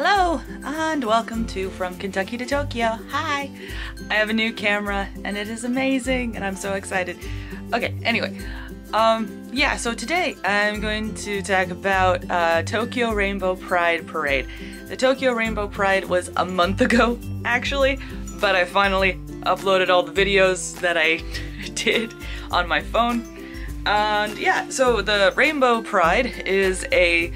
Hello and welcome to From Kentucky to Tokyo. Hi! I have a new camera and it is amazing and I'm so excited. Okay, anyway, yeah, so today I'm going to talk about Tokyo Rainbow Pride Parade. The Tokyo Rainbow Pride was a month ago, actually, but I finally uploaded all the videos that I did on my phone. And yeah, so the Rainbow Pride is a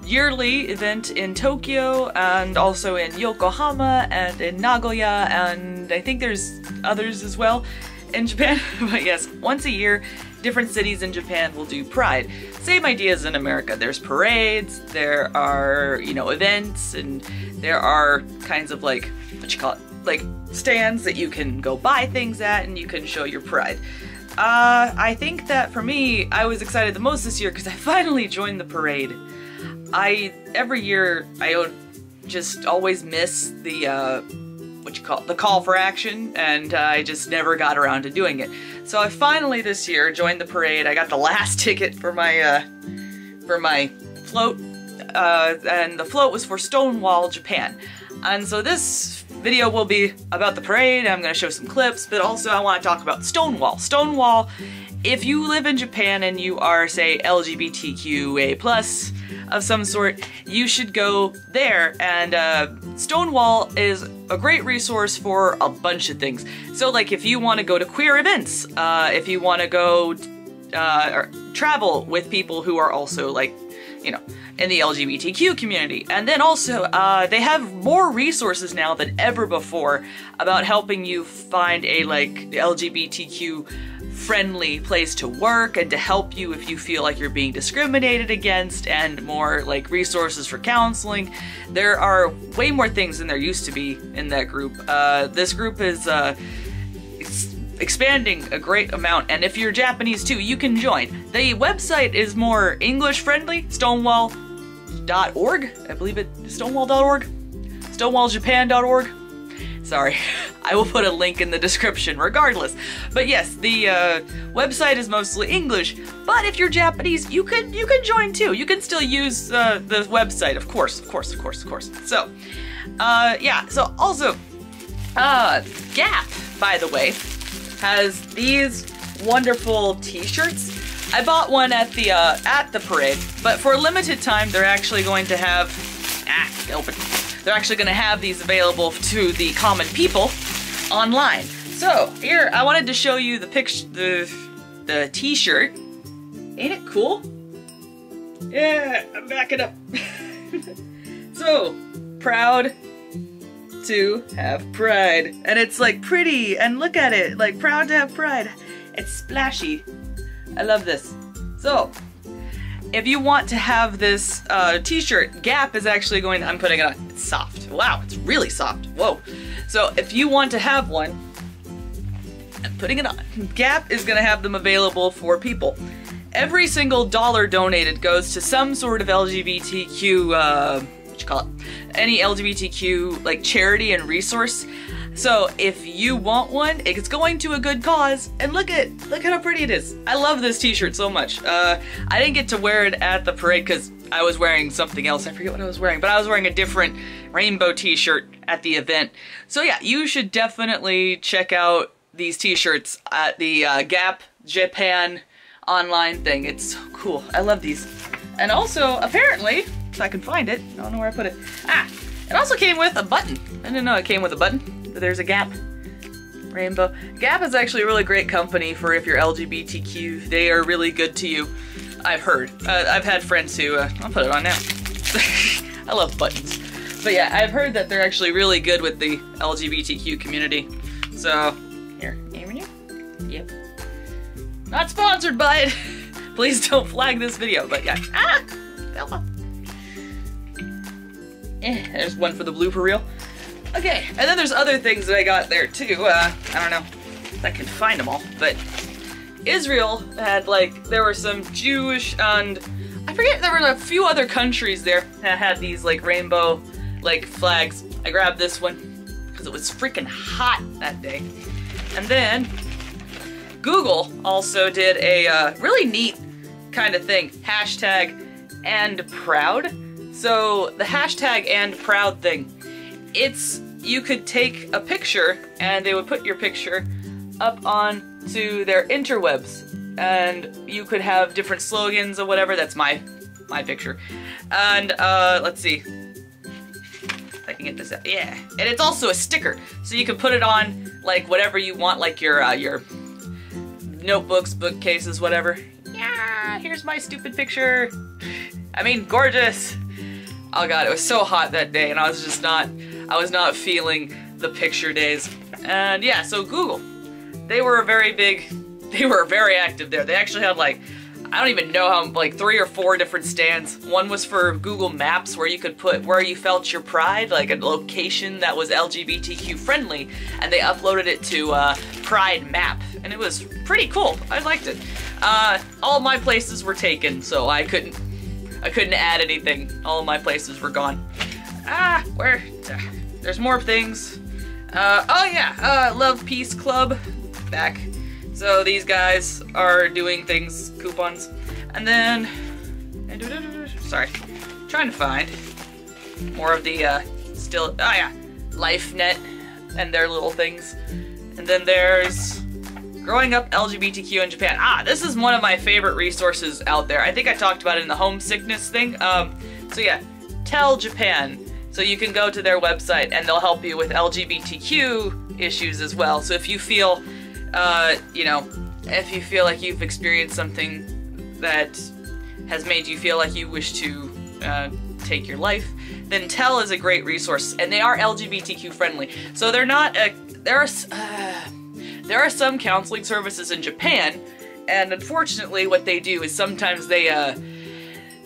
yearly event in Tokyo and also in Yokohama and in Nagoya, and I think there's others as well in Japan. But yes, once a year, different cities in Japan will do Pride. Same idea as in America. There's parades, there are, you know, events, and there are kinds of like, what you call it, like stands that you can go buy things at and you can show your pride. I think that for me, I was excited the most this year because I finally joined the parade. Every year I just always miss the the call for action, and I just never got around to doing it. So I finally this year joined the parade. I got the last ticket for my float, and the float was for Stonewall, Japan. And so this video will be about the parade. I'm gonna show some clips, but also I want to talk about Stonewall. Stonewall, if you live in Japan and you are, say, LGBTQA+ of some sort, you should go there, and Stonewall is a great resource for a bunch of things. So like if you want to go to queer events, if you want to go or travel with people who are also like, you know, in the LGBTQ community. And then also, they have more resources now than ever before about helping you find a like LGBTQ friendly place to work and to help you if you feel like you're being discriminated against, and more like resources for counseling. There are way more things than there used to be in that group. This group is expanding a great amount, and if you're Japanese too, you can join. The website is more English friendly, stonewall.org. I believe it's stonewall.org, stonewalljapan.org. Sorry, I will put a link in the description regardless. But yes, the website is mostly English, but if you're Japanese, you can join too. You can still use the website, of course. So, yeah, so also, Gap, by the way, has these wonderful t-shirts. I bought one at the parade, but for a limited time, they're actually going to have, they're actually going to have these available to the common people online. So here, I wanted to show you the picture, the t-shirt. Ain't it cool? Yeah, I'm backing up. So, proud to have pride. And it's like pretty, and look at it, like proud to have pride. It's splashy. I love this. So, if you want to have this t-shirt, Gap is actually going to, I'm putting it on, it's soft. Wow, it's really soft, whoa. So if you want to have one, I'm putting it on. Gap is gonna have them available for people. Every single dollar donated goes to some sort of LGBTQ, what you call it? Any LGBTQ like charity and resource. So if you want one, it's going to a good cause, and look at how pretty it is. I love this t-shirt so much. I didn't get to wear it at the parade because I was wearing something else. I forget what I was wearing, but I was wearing a different rainbow t-shirt at the event. So yeah, you should definitely check out these t-shirts at the Gap Japan online thing. It's so cool. I love these. And also, apparently, if I can find it, I don't know where I put it. It also came with a button. I didn't know it came with a button. There's a Gap rainbow. Gap is actually a really great company for if you're LGBTQ. They are really good to you, I've heard. I've had friends who, I'll put it on now. I love buttons. But yeah, I've heard that they're actually really good with the LGBTQ community. So, here, yep. Not sponsored by it. Please don't flag this video, but yeah. Fell off. There's one for the blooper reel. Okay, and then there's other things that I got there too. I don't know if I can find them all, but Israel had like, there were some Jewish and I forget, there were a few other countries there that had these like rainbow like flags. I grabbed this one because it was freaking hot that day. And then Google also did a really neat kind of thing, hashtag #andproud. So the hashtag and proud thing, you could take a picture and they would put your picture up onto their interwebs, and you could have different slogans or whatever. That's my picture. And let's see if I can get this out. Yeah, and it's also a sticker, so you can put it on like whatever you want, like your notebooks, bookcases, whatever. Yeah, here's my stupid picture. I mean, gorgeous. Oh god, it was so hot that day, and I was not feeling the picture days. And yeah, so Google, they were very active there. They actually had like, I don't even know how, like 3 or 4 different stands. One was for Google Maps, where you could put where you felt your pride, like a location that was LGBTQ friendly, and they uploaded it to Pride Map, and it was pretty cool. I liked it. All my places were taken, so I couldn't add anything. All of my places were gone. There's more things. Oh yeah, Love Peace Club, back. So these guys are doing things, coupons. And then, sorry, trying to find more of the, oh yeah, LifeNet and their little things. And then there's Growing Up LGBTQ in Japan. This is one of my favorite resources out there. I think I talked about it in the homesickness thing. So yeah, Tell Japan. So you can go to their website and they'll help you with LGBTQ issues as well. So if you feel, you know, if you feel like you've experienced something that has made you feel like you wish to take your life, then Tell is a great resource, and they are LGBTQ friendly. So they're not, there are some counseling services in Japan, and unfortunately what they do is sometimes they're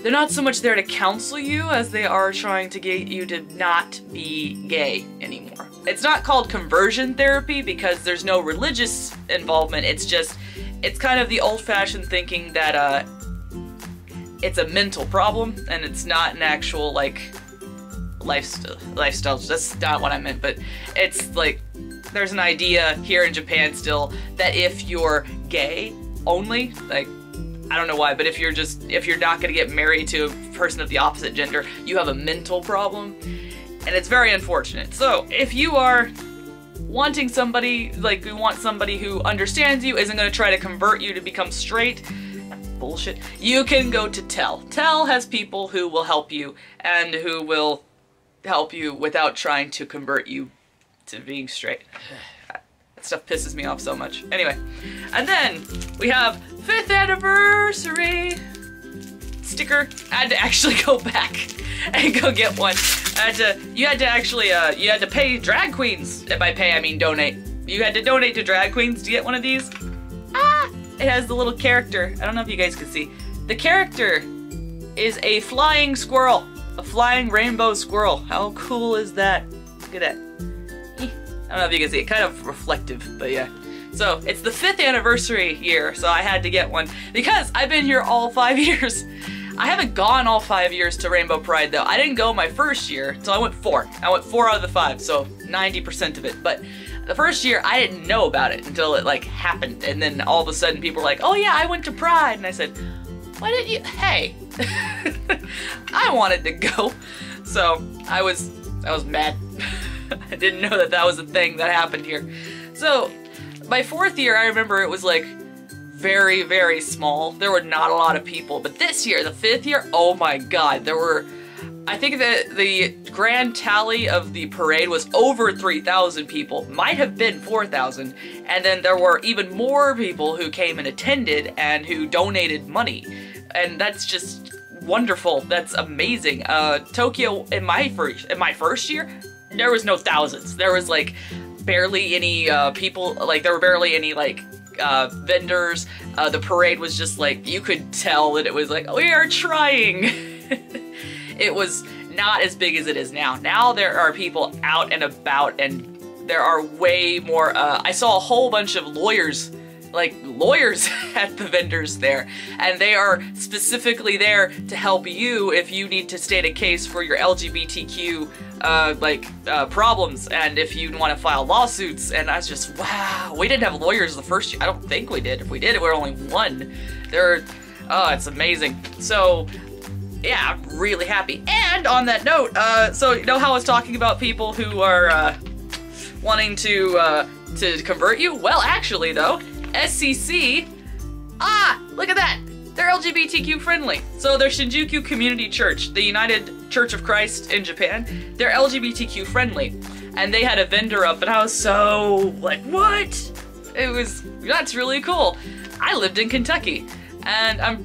not so much there to counsel you as they are trying to get you to not be gay anymore. It's not called conversion therapy because there's no religious involvement. It's kind of the old-fashioned thinking that it's a mental problem and it's not an actual like lifestyle. That's not what I meant, but it's like there's an idea here in Japan still that if you're gay only, like, I don't know why, but if you're not gonna get married to a person of the opposite gender, you have a mental problem, and it's very unfortunate. So if you are wanting somebody, like you want somebody who understands you, isn't gonna try to convert you to become straight, bullshit, you can go to Tell. Tell has people who will help you and who will help you without trying to convert you to being straight. That stuff pisses me off so much. Anyway, and then we have 5th anniversary sticker. I had to actually go back and go get one. You had to pay drag queens. By pay, I mean donate. You had to donate to drag queens to get one of these. It has the little character. I don't know if you guys can see. The character is a flying squirrel. A flying rainbow squirrel. How cool is that? Look at that. I don't know if you can see it, kind of reflective, but yeah. So, it's the 5th anniversary year, so I had to get one. Because I've been here all 5 years. I haven't gone all 5 years to Rainbow Pride, though. I didn't go my first year, so I went 4. I went 4 out of the 5, so 90% of it. But the first year, I didn't know about it until it, like, happened. And then all of a sudden, people were like, oh yeah, I went to Pride. And I said, why didn't you? Hey. I wanted to go. So, I was mad. I didn't know that that was a thing that happened here. So, my 4th year, I remember it was like very, very small. There were not a lot of people. But this year, the 5th year, oh my god, there were, I think that the grand tally of the parade was over 3,000 people. Might have been 4,000. And then there were even more people who came and attended and who donated money. And that's just wonderful. That's amazing. Tokyo, in my first year, there was no thousands. There was like barely any people, like there were barely any like vendors. The parade was just like, you could tell that it was like, we are trying. It was not as big as it is now. Now there are people out and about, and there are way more, I saw a whole bunch of lawyers at the vendors there, and they are specifically there to help you if you need to state a case for your LGBTQ problems, and if you want to file lawsuits. And I was just, wow, we didn't have lawyers the first year. I don't think we did. If we did, we were only 1. Oh, it's amazing. So yeah, I'm really happy. And on that note, so you know how I was talking about people who are wanting to convert you? Well, actually though, SCC, look at that! They're LGBTQ friendly. So they're Shinjuku Community Church, the United Church of Christ in Japan. They're LGBTQ friendly. And they had a vendor up and I was so like, what? That's really cool. I lived in Kentucky and I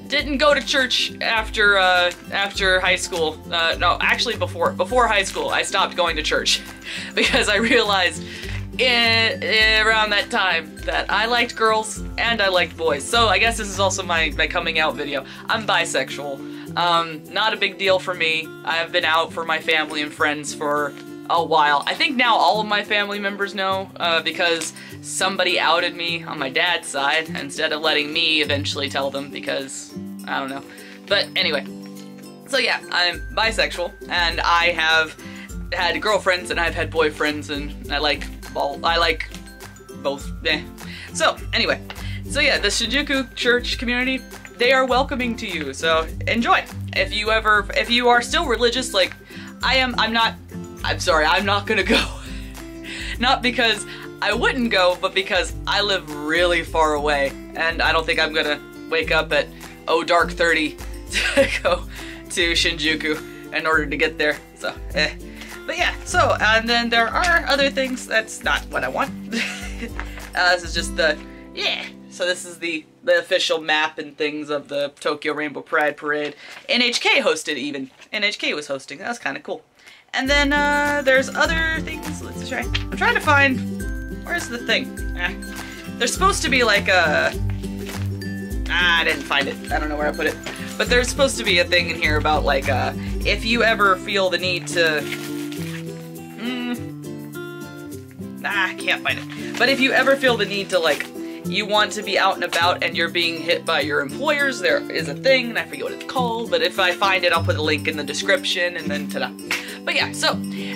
didn't go to church after high school. No, actually before high school, I stopped going to church because I realized around that time that I liked girls and I liked boys. So I guess this is also my coming out video. I'm bisexual. Not a big deal for me. I've been out for my family and friends for a while. I think now all of my family members know because somebody outed me on my dad's side instead of letting me eventually tell them because I don't know. But anyway, so yeah, I'm bisexual and I have had girlfriends and I've had boyfriends and I like both. So anyway, so yeah, the Shinjuku church community, they are welcoming to you, so enjoy. If you are still religious like I am, I'm not gonna go. Not because I wouldn't go, but because I live really far away and I don't think I'm gonna wake up at dark 30 to go to Shinjuku in order to get there, so But yeah, so, and then there are other things. That's not what I want. This is just so this is the official map and things of the Tokyo Rainbow Pride Parade. NHK hosted even. NHK was hosting, that was kind of cool. And then there's other things, let's try. I'm trying to find, where's the thing? There's supposed to be like a, I didn't find it. I don't know where I put it. But there's supposed to be a thing in here about like, if you ever feel the need to, I can't find it. But if you ever feel the need to like, you want to be out and about and you're being hit by your employers, there is a thing, and I forget what it's called, but if I find it, I'll put a link in the description, and then ta-da. But yeah, so,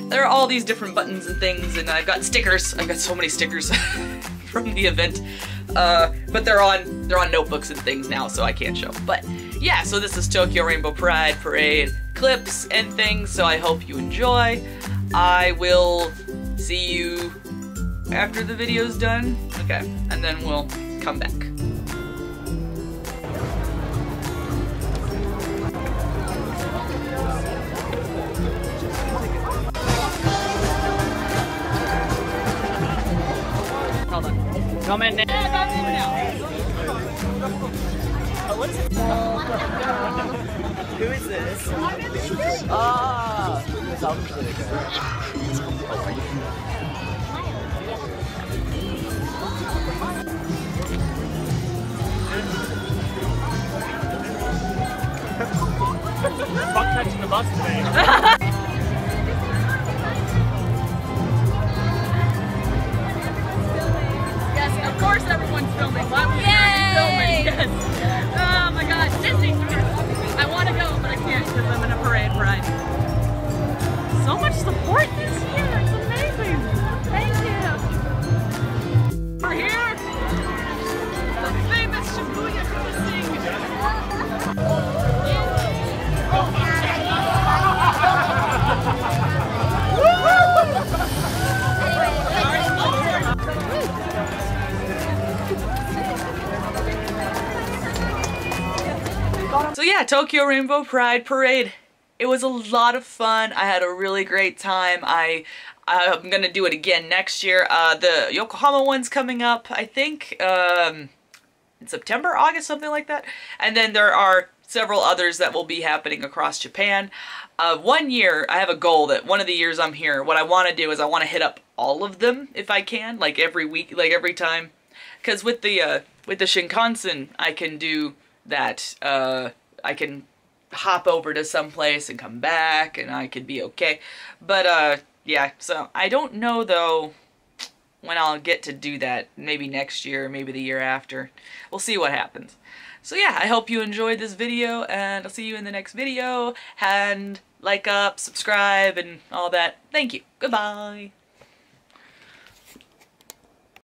there are all these different buttons and things, and I've got stickers. I've got so many stickers from the event. But they're on notebooks and things now, so I can't show. But yeah, so this is Tokyo Rainbow Pride Parade clips and things, so I hope you enjoy. I will see you after the video's done. Okay, and then we'll come back. Hold on. Come in now. What's it? Who is this? Fuck catching the bus today. Yes, of course everyone's filming. Why would we not be filming? Yes. Oh my god, Disney! I want to go, but I can't because I'm in a parade ride. So much support this year. It's amazing. Thank you. We're here. The famous Shibuya Crossing. So yeah, Tokyo Rainbow Pride Parade. It was a lot of fun. I had a really great time. I'm gonna do it again next year. The Yokohama one's coming up, I think, in September, August, something like that. And then there are several others that will be happening across Japan. One year, I have a goal that one of the years I'm here, what I want to do is I want to hit up all of them if I can, like every week, like every time. Because with the Shinkansen, I can do that. I can hop over to some place and come back, and I could be okay. But yeah, so I don't know though when I'll get to do that. Maybe next year, maybe the year after. We'll see what happens. So yeah, I hope you enjoyed this video, and I'll see you in the next video. And like up, subscribe, and all that. Thank you. Goodbye.